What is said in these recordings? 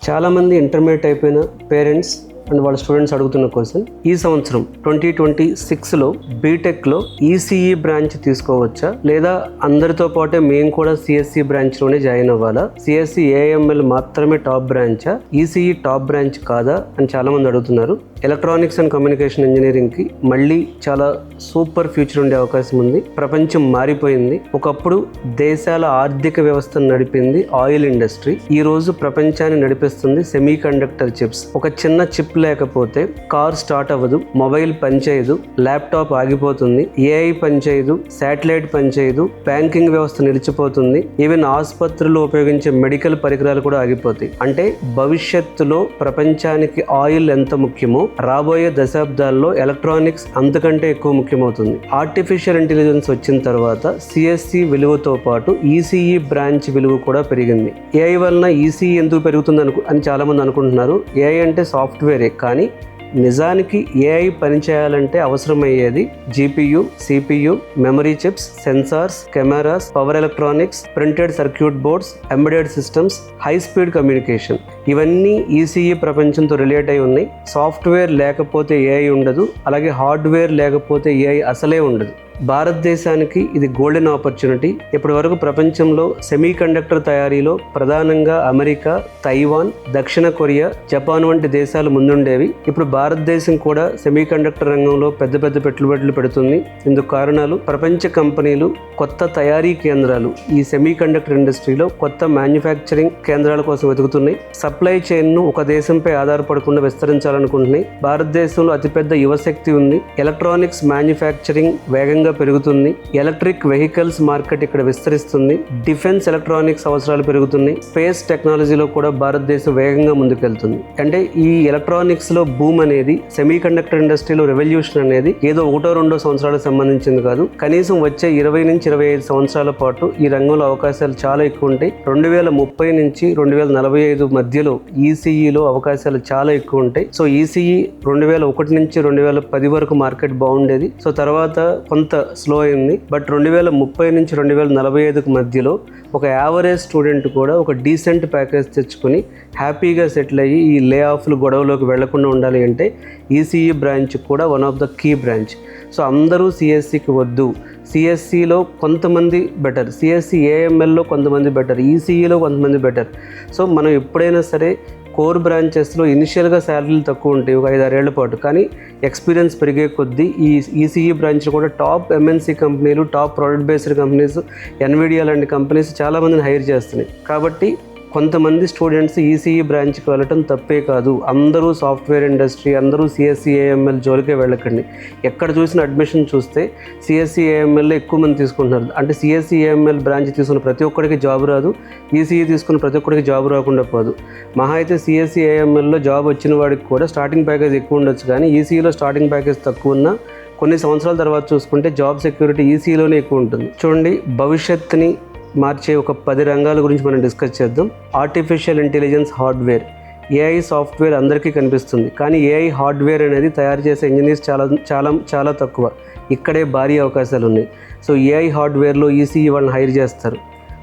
చాలామంది ఇంటర్మీడియట్ అయిపోయిన parents and వాళ్ళ స్టూడెంట్స్ అడుగుతున్న క్వశ్చన్, ఈ సంవత్సరం 2026లో బీటెక్లో ఈసీఈ బ్రాంచ్ తీసుకోవచ్చా, లేదా అందరితో పాటే మేము కూడా సిఎస్సి బ్రాంచ్లోనే జాయిన్ అవ్వాలా, సిఎస్సి ఏఎంఎల్ మాత్రమే టాప్ బ్రాంచా, ఈసీఈ టాప్ బ్రాంచ్ కాదా అని చాలామంది అడుగుతున్నారు. ఎలక్ట్రానిక్స్ అండ్ కమ్యూనికేషన్ ఇంజనీరింగ్కి మళ్ళీ చాలా సూపర్ ఫ్యూచర్ ఉండే అవకాశం ఉంది. ప్రపంచం మారిపోయింది. ఒకప్పుడు దేశాల ఆర్థిక వ్యవస్థను నడిపింది ఆయిల్ ఇండస్ట్రీ. ఈ రోజు ప్రపంచాన్ని నడిపిస్తుంది సెమీ కండక్టర్ చిప్స్. ఒక చిన్న చిప్ లేకపోతే కార్ స్టార్ట్ అవ్వదు, మొబైల్ పనిచేయదు, ల్యాప్టాప్ ఆగిపోతుంది, ఏఐ పనిచేయదు, శాటిలైట్ పనిచేయదు, బ్యాంకింగ్ వ్యవస్థ నిలిచిపోతుంది, ఈవెన్ ఆసుపత్రులు ఉపయోగించే మెడికల్ పరికరాలు కూడా ఆగిపోతాయి. అంటే భవిష్యత్తులో ప్రపంచానికి ఆయిల్ ఎంత ముఖ్యమో రాబోయే దశాబ్దాల్లో ఎలక్ట్రానిక్స్ అంతకంటే ఎక్కువ ముఖ్యమవుతుంది. ఆర్టిఫిషియల్ ఇంటెలిజెన్స్ వచ్చిన తర్వాత సిఎస్సి విలువతో పాటు ఈసీఈ బ్రాంచ్ విలువ కూడా పెరిగింది. ఏఐ వలన ఈసీఈ ఎందుకు పెరుగుతుంది అని చాలా మంది అనుకుంటున్నారు. ఏఐ అంటే సాఫ్ట్వేరే, కానీ నిజానికి ఏఐ పనిచేయాలంటే అవసరమయ్యేది GPU, CPU, memory chips, sensors, cameras, power electronics, printed circuit boards, embedded systems, high speed communication. ఇవన్నీ ఈసీఈ ప్రపంచంతో రిలేట్ అయి ఉన్నాయి. సాఫ్ట్వేర్ లేకపోతే ఏఐ ఉండదు, అలాగే హార్డ్వేర్ లేకపోతే ఏఐ అసలే ఉండదు. భారతదేశానికి ఇది గోల్డెన్ ఆపర్చునిటీ. ఇప్పటి వరకు ప్రపంచంలో సెమీ కండక్టర్ తయారీలో ప్రధానంగా అమెరికా, తైవాన్, దక్షిణ కొరియా, జపాన్ వంటి దేశాలు ముందుండేవి. ఇప్పుడు భారతదేశం కూడా సెమీ కండక్టర్ రంగంలో పెద్ద పెద్ద పెట్టుబడులు పెడుతుంది. ఇందుకు కారణాలు ప్రపంచ కంపెనీలు కొత్త తయారీ కేంద్రాలు ఈ సెమీ కండక్టర్ ఇండస్ట్రీలో కొత్త మ్యానుఫ్యాక్చరింగ్ కేంద్రాల కోసం వెతుకుతున్నాయి. సప్లై చైన్ను ఒక దేశంపై ఆధారపడకుండా విస్తరించాలనుకుంటున్నాయి. భారతదేశంలో అతిపెద్ద యువశక్తి ఉంది. ఎలక్ట్రానిక్స్ మ్యానుఫ్యాక్చరింగ్ వేగంగా పెరుగుతుంది. ఎలక్ట్రిక్ వెహికల్స్ మార్కెట్ ఇక్కడ విస్తరిస్తుంది. డిఫెన్స్ ఎలక్ట్రానిక్స్ అవసరాలు పెరుగుతున్నాయి. స్పేస్ టెక్నాలజీలో కూడా భారతదేశం వేగంగా ముందుకెళ్తుంది. అంటే ఈ ఎలక్ట్రానిక్స్ లో బూమ్ అనేది, సెమీ కండక్టర్ ఇండస్ట్రీలో రెవల్యూషన్ అనేది ఏదో 1-2 సంవత్సరాలకు సంబంధించింది కాదు. కనీసం వచ్చే 20 నుంచి 25 సంవత్సరాల పాటు ఈ రంగంలో అవకాశాలు చాలా ఎక్కువ ఉంటాయి. 2030 నుంచి 2045 మధ్యలో ఈసీఈలో అవకాశాలు చాలా ఎక్కువ ఉంటాయి. సో ఈసీఈ 2001 నుంచి 2010 వరకు మార్కెట్ బాగుండేది. సో తర్వాత కొంత స్లో అయింది. బట్ 2030 నుంచి 2045 మధ్యలో ఒక యావరేజ్ స్టూడెంట్ కూడా ఒక డీసెంట్ ప్యాకేజ్ తెచ్చుకొని హ్యాపీగా సెటిల్ అయ్యి ఈ లే ఆఫ్లు గొడవలోకి వెళ్లకుండా ఉండాలి అంటే ఈసీఈ బ్రాంచ్ కూడా one of the key branch. So అందరూ సిఎస్సికి వద్దు. సిఎస్సిలో కొంతమంది బెటర్, సిఎస్సి ఏఎంఎల్లో కొంతమంది బెటర్, ఈసీఈలో కొంతమంది బెటర్. సో మనం ఎప్పుడైనా సరే కోర్ బ్రాంచెస్లో ఇనిషియల్గా శాలరీలు తక్కువ ఉంటాయి, ఒక 5-6 ఏళ్ల పాటు. కానీ ఎక్స్పీరియన్స్ పెరిగే కొద్దీ ఈ ఈసీఈ బ్రాంచ్లో కూడా టాప్ ఎంఎన్సీ కంపెనీలు, top product based companies, Nvidia లాంటి కంపెనీస్ చాలామందిని హైర్ చేస్తున్నాయి. కాబట్టి కొంతమంది స్టూడెంట్స్ ఈసీఈ బ్రాంచ్కి వెళ్ళటం తప్పే కాదు. అందరూ సాఫ్ట్వేర్ ఇండస్ట్రీ, అందరూ సిఎస్సి ఏఎంఎల్ జోలికే వెళ్ళకండి. ఎక్కడ చూసిన అడ్మిషన్ చూస్తే సిఎస్సి ఏఎంఎల్లో ఎక్కువ మంది తీసుకుంటున్నారు. అంటే సిఎస్సి ఏఎంఎల్ బ్రాంచ్ తీసుకున్న ప్రతి ఒక్కరికి జాబ్ రాదు, ఈసీఈ తీసుకున్న ప్రతి ఒక్కరికి జాబ్ రాకుండా పోదు. మహా అయితే సిఎస్సి ఏఎంఎల్లో జాబ్ వచ్చిన వాడికి కూడా స్టార్టింగ్ ప్యాకేజ్ ఎక్కువ ఉండొచ్చు, కానీ ఈసీఈలో స్టార్టింగ్ ప్యాకేజ్ తక్కువ ఉన్నా కొన్ని సంవత్సరాల తర్వాత చూసుకుంటే జాబ్ సెక్యూరిటీ ఈసీఈలోనే ఎక్కువ ఉంటుంది. చూడండి, భవిష్యత్తుని మార్చే ఒక 10 రంగాల గురించి మనం డిస్కస్ చేద్దాం. Artificial intelligence hardware. AI software అందరికీ కనిపిస్తుంది, కానీ ఏఐ హార్డ్వేర్ అనేది తయారు చేసే ఇంజనీర్స్ చాలా తక్కువ. ఇక్కడే భారీ అవకాశాలు ఉన్నాయి. సో ఏఐ హార్డ్వేర్లో ఈసీఈ వాళ్ళని హైర్ చేస్తారు.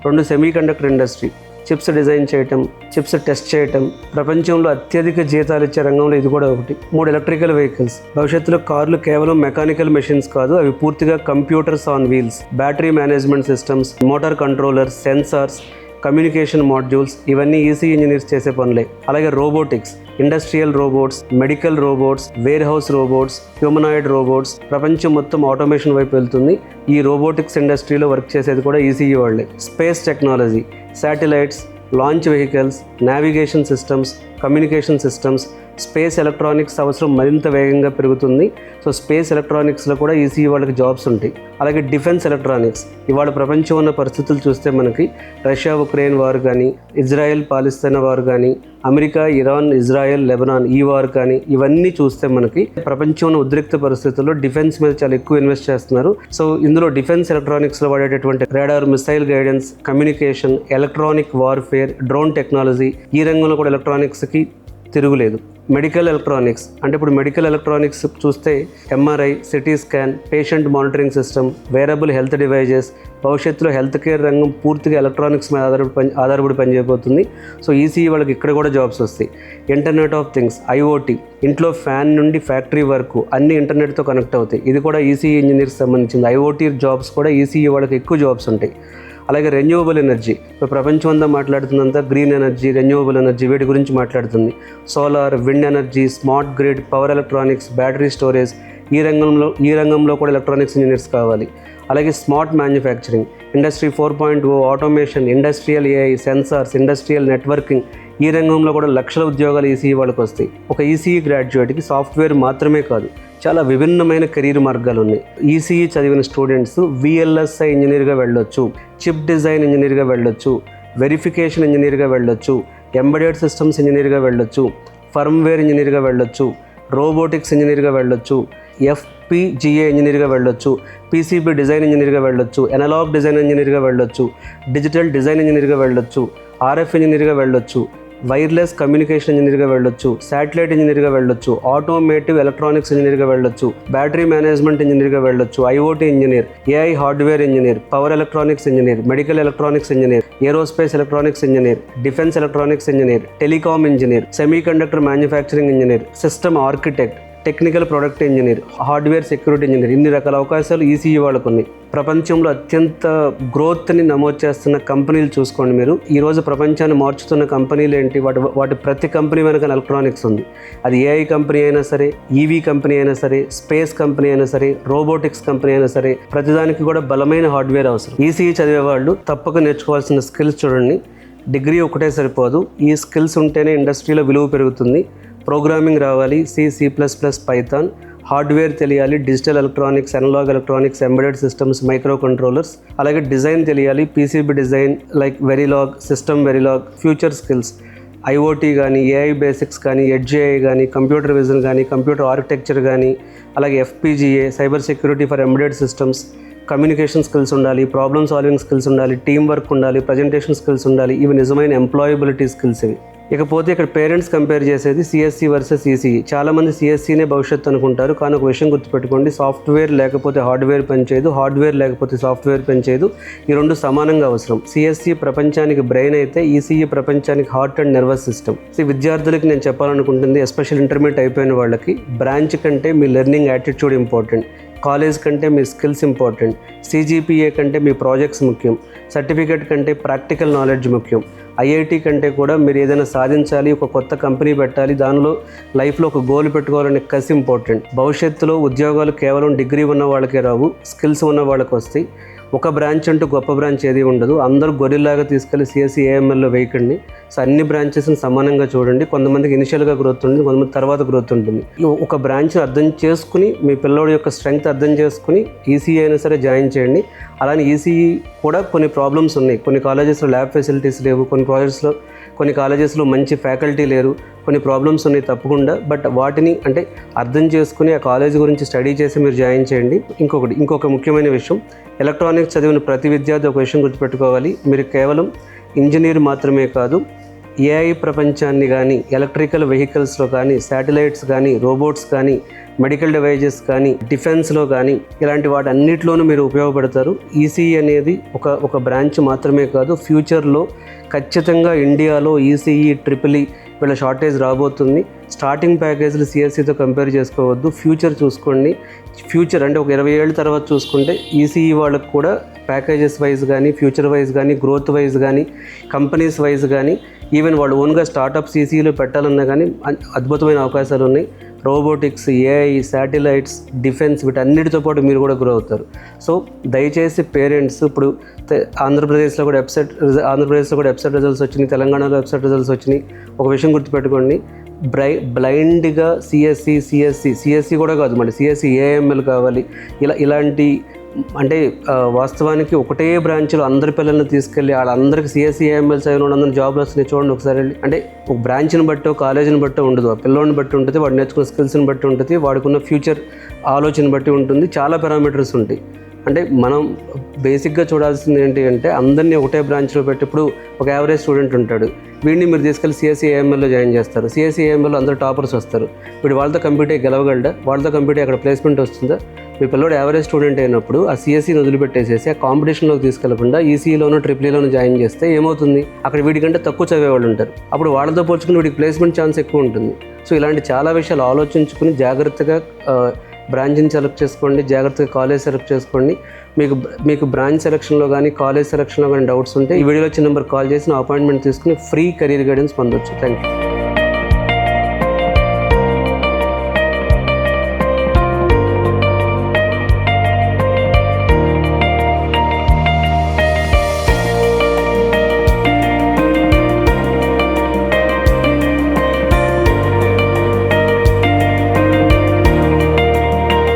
2 semi conductor industry, chips design చేయటం, చిప్స్ టెస్ట్ చేయటం, ప్రపంచంలో అత్యధిక జీతాలు ఇచ్చే రంగంలో ఇది కూడా ఒకటి. 3 ఎలక్ట్రికల్ వెహికల్స్. భవిష్యత్తులో కార్లు కేవలం మెకానికల్ మెషిన్స్ కాదు, అవి పూర్తిగా computers on wheels, battery management systems, motor controllers, sensors, communication modules, ఇవన్నీ ఈసీ ఇంజనీర్స్ చేసే పనులే. అలాగే robotics, industrial robots, medical robots, warehouse robots, humanoid robots. ప్రపంచం మొత్తం ఆటోమేషన్ వైపు వెళ్తుంది. ఈ రోబోటిక్స్ ఇండస్ట్రీలో వర్క్ చేసేది కూడా ఈసీఈ వాళ్ళే. Space technology, satellites, launch vehicles, navigation systems, communication systems, space electronics అవసరం మరింత వేగంగా పెరుగుతుంది. సో స్పేస్ ఎలక్ట్రానిక్స్లో కూడా ఈసీఈ వాళ్ళకి జాబ్స్ ఉంటాయి. అలాగే డిఫెన్స్ ఎలక్ట్రానిక్స్. ఇవాళ ప్రపంచం ఉన్న పరిస్థితులు చూస్తే మనకి రష్యా ఉక్రెయిన్ వార్ కానీ, ఇజ్రాయెల్ పాలిస్తీనా వార్ కానీ, అమెరికా ఇరాన్ ఇజ్రాయెల్ లెబనాన్ ఈ వార్ కానీ, ఇవన్నీ చూస్తే మనకి ప్రపంచంలో ఉద్రిక్త పరిస్థితుల్లో డిఫెన్స్ మీద చాలా ఎక్కువ ఇన్వెస్ట్ చేస్తున్నారు. సో ఇందులో డిఫెన్స్ ఎలక్ట్రానిక్స్లో వాడేటటువంటి radar, missile guidance, communication, electronic warfare, drone technology, ఈ రంగంలో కూడా ఎలక్ట్రానిక్స్కి తిరుగులేదు. మెడికల్ ఎలక్ట్రానిక్స్ అంటే ఇప్పుడు మెడికల్ ఎలక్ట్రానిక్స్ చూస్తే MRI, CT scan, patient monitoring system, wearable health devices, భవిష్యత్తులో హెల్త్ కేర్ రంగం పూర్తిగా ఎలక్ట్రానిక్స్ మీద ఆధారపడి పనిచేయబోతుంది. సో ఈసీఈ వాళ్ళకి ఇక్కడ కూడా జాబ్స్ వస్తాయి. ఇంటర్నెట్ ఆఫ్ థింగ్స్, ఐఓటీ, ఇంట్లో ఫ్యాన్ నుండి ఫ్యాక్టరీ వరకు అన్ని ఇంటర్నెట్తో కనెక్ట్ అవుతాయి. ఇది కూడా ఈసీఈ ఇంజనీర్కి సంబంధించింది. ఐఓటీ జాబ్స్ కూడా ఈసీఈ వాళ్ళకి ఎక్కువ జాబ్స్ ఉంటాయి. అలాగే రెన్యూవబుల్ ఎనర్జీ, ఇప్పుడు ప్రపంచం అంతా మాట్లాడుతుందంతా గ్రీన్ ఎనర్జీ, రెన్యూవబుల్ ఎనర్జీ, వీటి గురించి మాట్లాడుతుంది. Solar, wind energy, smart grid, power electronics, battery storage, ఈ రంగంలో కూడా ఎలక్ట్రానిక్స్ ఇంజనీర్స్ కావాలి. అలాగే smart manufacturing, industry 4.0, automation, industrial AI, sensors, industrial networking, ఈ రంగంలో కూడా లక్షల ఉద్యోగాలు ఈసీఈ వాళ్ళకి వస్తాయి. ఒక ఈసీఈ గ్రాడ్యుయేట్కి సాఫ్ట్వేర్ మాత్రమే కాదు, చాలా విభిన్నమైన కెరీర్ మార్గాలు ఉన్నాయి. ఈసీఈ చదివిన స్టూడెంట్స్ విఎల్ఎస్ఐ ఇంజనీర్గా వెళ్ళొచ్చు, చిప్ డిజైన్ ఇంజనీర్గా వెళ్ళొచ్చు, వెరిఫికేషన్ ఇంజనీర్గా వెళ్ళొచ్చు, ఎంబెడెడ్ సిస్టమ్స్ ఇంజనీర్గా వెళ్ళొచ్చు, ఫర్మ్వేర్ ఇంజనీర్గా వెళ్ళొచ్చు, రోబోటిక్స్ ఇంజనీర్గా వెళ్ళొచ్చు, FPGA ఇంజనీర్గా వెళ్ళొచ్చు, PCB డిజైన్ ఇంజనీర్గా వెళ్ళొచ్చు, ఎనలాగ్ డిజైన్ ఇంజనీర్గా వెళ్ళొచ్చు, డిజిటల్ డిజైన్ ఇంజనీర్గా వెళ్ళొచ్చు, RF ఇంజనీర్గా వెళ్ళొచ్చు, వైర్లెస్ కమ్యూనికేషన్ ఇంజనీర్గా వెళ్ళొచ్చు, శాటిలైట్ ఇంజనీర్గా వెళ్ళొచ్చు, ఆటోమేటివ్ ఎలక్ట్రానిక్స్ ఇంజనీర్గా వెళ్ళొచ్చు, బ్యాటరీ మేనేజ్మెంట్ ఇంజనీర్గా వెళ్ళొచ్చు, IoT engineer, AI hardware engineer, power electronics engineer, medical electronics engineer, aerospace electronics engineer, defence electronics engineer, telecom engineer, semiconductor manufacturing engineer, system architect, technical product engineer, hardware security engineer, ఇన్ని రకాల అవకాశాలు ECE వాళ్ళకు ఉన్నాయి. ప్రపంచంలో అత్యంత గ్రోత్ని నమోదు చేస్తున్న కంపెనీలు చూసుకోండి మీరు. ఈరోజు ప్రపంచాన్ని మార్చుతున్న కంపెనీలు ఏంటి? వాటి ప్రతి కంపెనీ వెనక ఎలక్ట్రానిక్స్ ఉంది. అది ఏఐ కంపెనీ అయినా సరే, ఈవీ కంపెనీ అయినా సరే, స్పేస్ కంపెనీ అయినా సరే, రోబోటిక్స్ కంపెనీ అయినా సరే, ప్రతిదానికి కూడా బలమైన హార్డ్వేర్ అవసరం. ఈసీఈ చదివే వాళ్ళు తప్పక నేర్చుకోవాల్సిన స్కిల్స్ చూడండి. డిగ్రీ ఒకటే సరిపోదు, ఈ స్కిల్స్ ఉంటేనే ఇండస్ట్రీలో విలువ పెరుగుతుంది. ప్రోగ్రామింగ్ రావాలి, C++, పైథాన్, హార్డ్వేర్ తెలియాలి, digital electronics, analog electronics, embedded systems, micro controllers, అలాగే డిజైన్ తెలియాలి, PCB design like Verilog, system Verilog, future skills, IoT కానీ, AI బేసిక్స్ కానీ, ఎడ్జ్ AI కానీ, కంప్యూటర్ విజన్ కానీ, కంప్యూటర్ ఆర్కిటెక్చర్ కానీ, అలాగే FPGA, cyber security for embedded systems, communication skills ఉండాలి, problem solving skills ఉండాలి, టీమ్ వర్క్ ఉండాలి, ప్రజెంటేషన్ స్కిల్స్ ఉండాలి. ఇవి నిజమైన ఎంప్లాయబిలిటీ స్కిల్స్ ఇవి. ఇకపోతే ఇక్కడ పేరెంట్స్ కంపేర్ చేసేది CSE వర్సెస్ ఈసీఈ. చాలామంది CSEనే భవిష్యత్తు అనుకుంటారు, కానీ ఒక విషయం గుర్తుపెట్టుకోండి, సాఫ్ట్వేర్ లేకపోతే హార్డ్వేర్ పనిచేయదు, హార్డ్వేర్ లేకపోతే సాఫ్ట్వేర్ పనిచేయదు. ఈ రెండు సమానంగా అవసరం. CSE ప్రపంచానికి బ్రెయిన్ అయితే ఈసీఈ ప్రపంచానికి హార్ట్ అండ్ నర్వస్ సిస్టమ్. విద్యార్థులకి నేను చెప్పాలనుకుంటుంది, ఎస్పెషల్ ఇంటర్మీడియట్ అయిపోయిన వాళ్ళకి, బ్రాంచ్ కంటే మీ లెర్నింగ్ యాటిట్యూడ్ ఇంపార్టెంట్, కాలేజ్ కంటే మీ స్కిల్స్ ఇంపార్టెంట్, CGPA కంటే మీ ప్రాజెక్ట్స్ ముఖ్యం, సర్టిఫికేట్ కంటే ప్రాక్టికల్ నాలెడ్జ్ ముఖ్యం, IIT కంటే కూడా మీరు ఏదైనా సాధించాలి, ఒక కొత్త కంపెనీ పెట్టాలి, దానిలో లైఫ్లో ఒక గోల్ పెట్టుకోవాలనే కసి ఇంపార్టెంట్. భవిష్యత్తులో ఉద్యోగాలు కేవలం డిగ్రీ ఉన్న వాళ్ళకే రావు, స్కిల్స్ ఉన్న వాళ్ళకి వస్తాయి. ఒక బ్రాంచ్ అంటూ గొప్ప బ్రాంచ్ ఏది ఉండదు. అందరూ గొరిల్లాగా తీసుకెళ్ళి CSE AMLలో వేయకండి. సో అన్ని బ్రాంచెస్ని సమానంగా చూడండి. కొంతమందికి ఇనిషియల్గా గ్రోత్ ఉంటుంది, కొంతమంది తర్వాత గ్రోత్ ఉంటుంది. ఒక బ్రాంచ్ని అర్థం చేసుకుని, మీ పిల్లోడి యొక్క స్ట్రెంగ్త్ అర్థం చేసుకుని ఈసీఈ అయినా సరే జాయిన్ చేయండి. అలానే ఈసీఈ కూడా కొన్ని ప్రాబ్లమ్స్ ఉన్నాయి. కొన్ని కాలేజెస్లో ల్యాబ్ ఫెసిలిటీస్ లేవు, కొన్ని కాలేజెస్లో మంచి ఫ్యాకల్టీ లేరు, కొన్ని ప్రాబ్లమ్స్ ఉన్నాయి తప్పకుండా. బట్ వాటిని అంటే అర్థం చేసుకుని ఆ కాలేజ్ గురించి స్టడీ చేసి మీరు జాయిన్ చేయండి. ఇంకొక ముఖ్యమైన విషయం, ఎలక్ట్రానిక్స్ చదివిన ప్రతి విద్యార్థి ఒక విషయం గుర్తుపెట్టుకోవాలి, మీరు కేవలం ఇంజనీర్ మాత్రమే కాదు, ఏఐ ప్రపంచాన్ని కానీ, ఎలక్ట్రికల్ వెహికల్స్లో కానీ, శాటిలైట్స్ కానీ, రోబోట్స్ కానీ, మెడికల్ డివైజెస్ కానీ, డిఫెన్స్లో కానీ, ఇలాంటి వాటి అన్నిటిలోనూ మీరు ఉపయోగపడతారు. ఈసీఈ అనేది ఒక బ్రాంచ్ మాత్రమే కాదు, ఫ్యూచర్లో ఖచ్చితంగా ఇండియాలో ఈసీఈ, ట్రిపుల్ వీళ్ళ షార్టేజ్ రాబోతుంది. స్టార్టింగ్ ప్యాకేజీలు CSEతో కంపేర్ చేసుకోవద్దు, ఫ్యూచర్ చూసుకోండి. ఫ్యూచర్ అంటే ఒక 20 ఏళ్ళ తర్వాత చూసుకుంటే ఈసీఈ వాళ్ళకు కూడా ప్యాకేజెస్ వైజ్ కానీ, ఫ్యూచర్ వైజ్ కానీ, గ్రోత్ వైజ్ కానీ, కంపెనీస్ వైజ్ కానీ, ఈవెన్ వాళ్ళు ఓన్గా స్టార్టప్స్ ఈసీఈలో పెట్టాలన్నా కానీ అద్భుతమైన అవకాశాలు ఉన్నాయి. రోబోటిక్స్, ఏఐ, శాటిలైట్స్, డిఫెన్స్, వీటన్నిటితో పాటు మీరు కూడా గ్రో అవుతారు. సో దయచేసి పేరెంట్స్, ఇప్పుడు ఆంధ్రప్రదేశ్లో కూడా వెబ్సైట్ రిజల్ట్స్ వచ్చినాయి, తెలంగాణలో వెబ్సైట్ రిజల్ట్స్ వచ్చినాయి. ఒక విషయం గుర్తుపెట్టుకోండి, బ్లైండ్గా సిఎస్సి కూడా కాదు, మళ్ళీ CSE AML కావాలి. ఇలాంటి అంటే వాస్తవానికి ఒకటే బ్రాంచ్లో అందరి పిల్లల్ని తీసుకెళ్ళి వాళ్ళందరికీ CSE AML చదివిన వాళ్ళందరూ జాబ్లు వస్తున్నాయి చూడండి ఒకసారి. అంటే ఒక బ్రాంచ్ని బట్టో కాలేజీని బట్టో ఉండదు, ఆ పిల్లోని బట్టి ఉంటుంది, వాడు నేర్చుకున్న స్కిల్స్ని బట్టి ఉంటుంది, వాడుకున్న ఫ్యూచర్ ఆలోచన బట్టి ఉంటుంది, చాలా పారామీటర్స్ ఉంటాయి. అంటే మనం బేసిక్గా చూడాల్సింది ఏంటి అంటే అందరినీ ఒకటే బ్రాంచ్లో పెట్టి ఇప్పుడు ఒక యావరేజ్ స్టూడెంట్ ఉంటాడు, వీడిని మీరు తీసుకెళ్ళి సిఎస్సి ఏఎంఎల్లో జాయిన్ చేస్తారు. సిఎస్సి ఏఎంఎల్లో అందరూ టాపర్స్ వస్తారు. వీడు వాళ్ళతో కంప్యూట్ అయ్యి గెలవగలడా? వాళ్ళతో కంప్యూట్ అక్కడ ప్లేస్మెంట్ వస్తుందా? మీ పిల్లడు యావరేజ్ స్టూడెంట్ అయినప్పుడు ఆ సిఎస్సిని వదిలిపెట్టేసేసి ఆ కాంపిటీషన్లోకి తీసుకెళ్లకుండా ఈసీలోనో ట్రిపుల్ఈలోనో జాయిన్ చేస్తే ఏమవుతుంది, అక్కడ వీడికంటే తక్కువ చదివేవాళ్ళు ఉంటారు. అప్పుడు వాళ్ళతో పోల్చుకుని వీడికి ప్లేస్మెంట్ ఛాన్స్ ఎక్కువ ఉంటుంది. సో ఇలాంటి చాలా విషయాలు ఆలోచించుకుని జాగ్రత్తగా బ్రాంచ్ని సెలెక్ట్ చేసుకోండి, జాగ్రత్తగా కాలేజ్ సెలెక్ట్ చేసుకోండి. మీకు బ్రాంచ్ సెలక్షన్లో కానీ కాలేజ్ సెలక్షన్లో కానీ డౌట్స్ ఉంటే ఈ వీడియోలో చిన్న నెంబర్ కాల్ చేసి నా అపాయింట్మెంట్ తీసుకుని ఫ్రీ కెరీర్ గైడెన్స్ పొందొచ్చు. Thank you.